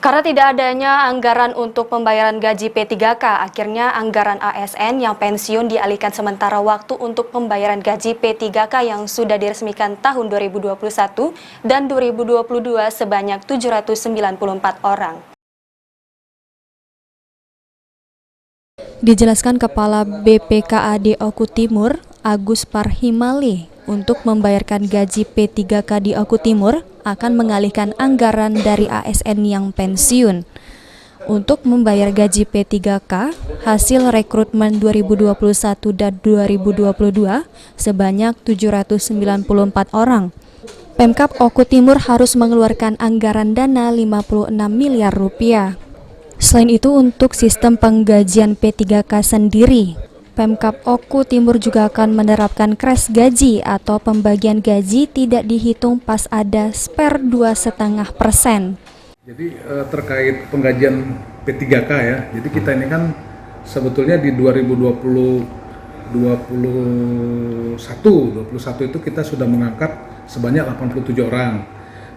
Karena tidak adanya anggaran untuk pembayaran gaji P3K, akhirnya anggaran ASN yang pensiun dialihkan sementara waktu untuk pembayaran gaji P3K yang sudah diresmikan tahun 2021 dan 2022 sebanyak 794 orang. Dijelaskan Kepala BPKAD Oku Timur, Agus Parhimali, untuk membayarkan gaji P3K di Oku Timur akan mengalihkan anggaran dari ASN yang pensiun. Untuk membayar gaji P3K, hasil rekrutmen 2021 dan 2022 sebanyak 794 orang. Pemkab Oku Timur harus mengeluarkan anggaran dana 56 miliar rupiah. Selain itu, untuk sistem penggajian P3K sendiri, Pemkab Oku Timur juga akan menerapkan crash gaji atau pembagian gaji tidak dihitung pas ada spare 2,5%. Jadi terkait penggajian P3K ya, jadi kita ini kan sebetulnya di 2021 itu kita sudah mengangkat sebanyak 87 orang.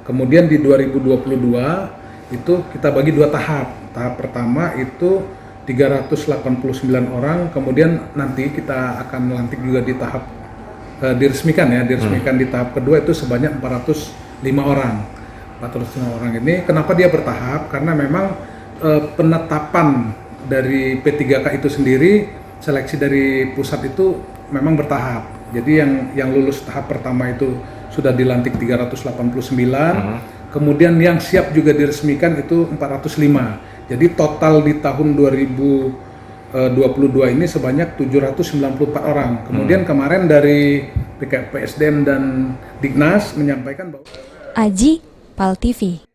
Kemudian di 2022 itu kita bagi dua tahap. Tahap pertama itu 389 orang, kemudian nanti kita akan melantik juga di tahap diresmikan di tahap kedua itu sebanyak 405 orang. 405 orang ini kenapa dia bertahap? Karena memang penetapan dari P3K itu sendiri, seleksi dari pusat itu memang bertahap. Jadi yang lulus tahap pertama itu sudah dilantik 389, kemudian yang siap juga diresmikan itu 405. Jadi total di tahun 2022 ini sebanyak 794 orang. Kemudian kemarin dari PSDM dan Dignas menyampaikan bahwa Aji, PAL TV.